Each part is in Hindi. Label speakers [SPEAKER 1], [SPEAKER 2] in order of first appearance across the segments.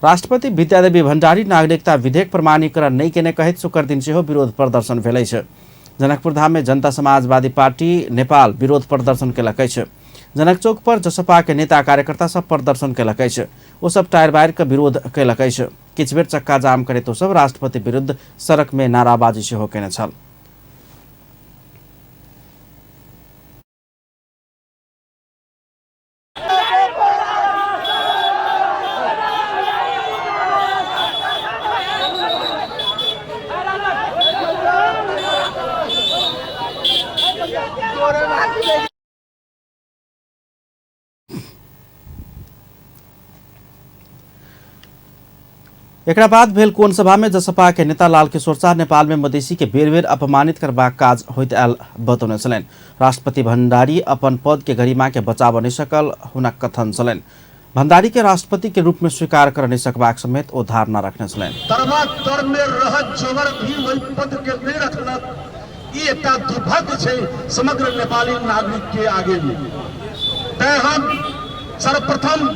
[SPEAKER 1] राष्ट्रपति विद्यादेवी भण्डारी नागरिकता विधेयक प्रमाणीकरण नहीं केने कहित शुक्र दिन से विरोध प्रदर्शन भेलै छ। जनकपुर धाम में जनता समाजवादी पार्टी नेपाल विरोध प्रदर्शन केलकै छ। जनक चौक पर जसपा के नेता कार्यकर्ता सब प्रदर्शन केलकै छ। वो सब टायर बायर का विरोध केलकै छ। किछ बेर चक्का जाम करे तो सब राष्ट्रपति विरुद्ध सड़क में नाराबाजी से हो केने छल। एकरा बाद भेल कोन सभा में जसपा के नेता लाल किशोर शाह नेपाल में मधेसी के बेर बेर अपमानित करबाक काज होइत आयल बतौने छलनि। राष्ट्रपति भण्डारी अपन पद के गरिमा के बचाव नहीं सकल हुनक कथन छलनि। भण्डारी के राष्ट्रपति के रूप में स्वीकार कर नहीं सकबाक समेत ओ धारणा रखने छलनि।
[SPEAKER 2] दुर्भाग्य छै समग्र नेपाली नागरिक के आगे में। हम सर्वप्रथम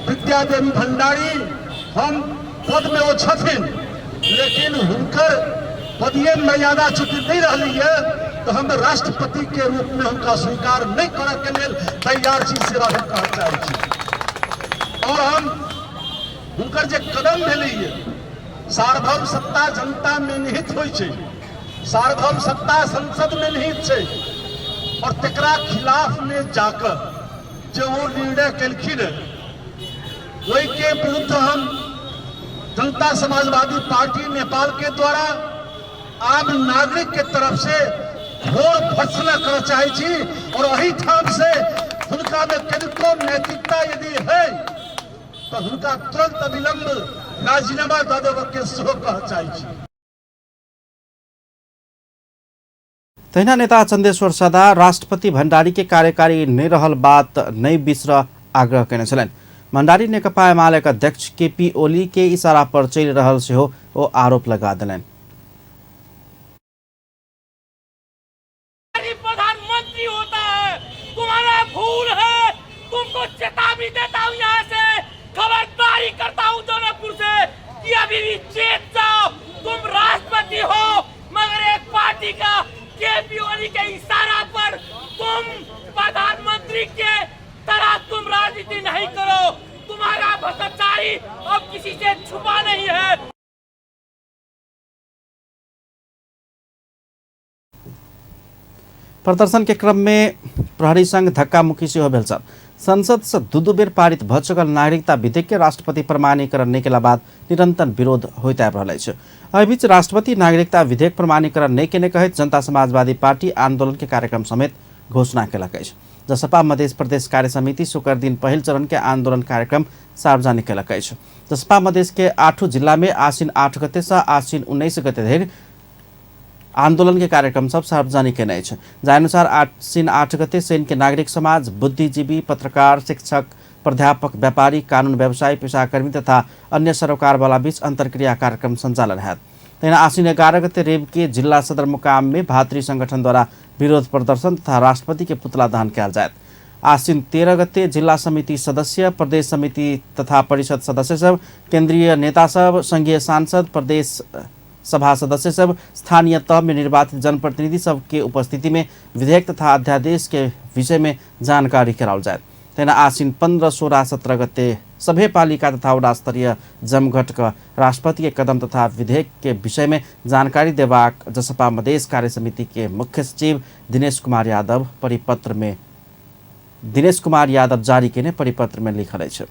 [SPEAKER 2] विद्यादेवी भण्डारी हम पद में वो छथिन, लेकिन हुनकर पदीय मर्यादा चूंकि नहीं रही है तो हम राष्ट्रपति के रूप में उनका स्वीकार नहीं करे के लिए तैयार छी से कहना चाहे छी। और हम हुनकर जे कदम भेलै है सार्वभौम सत्ता जनता में निहित होइ छै, सार्वभौम सत्ता संसद में निहित छै और तेकरा खिलाफ में जाकर जो वो निर्णय केलखिन वही के विरुद्ध हम जनता समाजवादी पार्टी नेपाल के द्वारा आम नागरिक के तरफ से घोर भर्त्सना करना चाहे छी और वही ठाम से उनका में कनिको नैतिकता यदि है तो उनका तुरंत अविलंब राजीनामा दे देव के सेहो कहना चाहे छी।
[SPEAKER 1] तहिना नेता चन्देश्वर सदा राष्ट्रपति भण्डारी के कार्यकारी नहीं रहल बात नहीं बिसर आग्रह केने छलनि। भण्डारी नेकपा एमालेका अध्यक्ष केपी ओली के इशारा पर चल रहल से हो वो आरोप लगा दिलन।
[SPEAKER 3] प्रधानमंत्री होता है, तुम्हारा भूल है, तुमको चेतावनी देता हूँ यहाँ से, खबरदारी करता हूँ जनकपुर से कि अभी भी चेत जाओ। तुम राष्ट्रपति हो मगर एक पार्टी का केपी ओली के इशारा पर तुम प्रधानमंत्री के तरह तुम राजनीति नहीं करो। तुम्हारा भ्रष्टाचारी अब किसी से छुपा नहीं है।
[SPEAKER 1] प्रदर्शन के क्रम में प्रहरी संघ धक्का मुक्की से हो भेल छल। संसद से दू बेर पारित भ चुकल नागरिकता विधेयक के राष्ट्रपति प्रमाणीकरण नहीं केला बाद निरंतर विरोध होइत आबि रहल अछि। एहि बीच राष्ट्रपति नागरिकता विधेयक प्रमाणीकरण नहीं केने कहैत जनता समाजवादी पार्टी आंदोलन के कार्यक्रम समेत घोषणा केलक अछि। जसपा मध्य प्रदेश कार्य समिति शुक्र दिन पहिल चरण के आंदोलन कार्यक्रम सार्वजनिक केलक अछि। जसपा मधेश के 8 जिला में आश्विन 8 गते से आश्विन 19 गते धरि आंदोलन के कार्यक्रम सब सार्वजनिक केने अछि। जाय अनुसार आश्विन 8 गते सैन के नागरिक समाज, बुद्धिजीवी, पत्रकार, शिक्षक, प्राध्यापक, व्यापारी, कानून व्यवसायी, पेशाकर्मी तथा अन्य सरोकार वाला बीच अंतरक्रिया कार्यक्रम संचालन है। तहिना आश्विन 11 गते रेव के जिला सदरमुकाम में भातृ संगठन द्वारा विरोध प्रदर्शन तथा राष्ट्रपति के पुतला दहन किया जाए। आश्विन 13 गते जिला समिति सदस्य, प्रदेश समिति तथा परिषद सदस्य सब, केंद्रीय नेता सब, संघीय सांसद, प्रदेश सभा सदस्य सब, स्थानीय तह में निर्वाचित जनप्रतिनिधि सब के उपस्थिति में विधेयक तथा अध्यादेश के विषय में जानकारी कराओल जाए। तहिना आश्विन 15, 16, 17 गते सभे पालिका तथा वडा स्तरीय जमघट का राष्ट्रपति के कदम तथा विधेयक के विषय में जानकारी देवाक जसपा मधेश कार्य समिति के मुख्य सचिव दिनेश कुमार यादव जारी केने परिपत्र में लिखल अछि।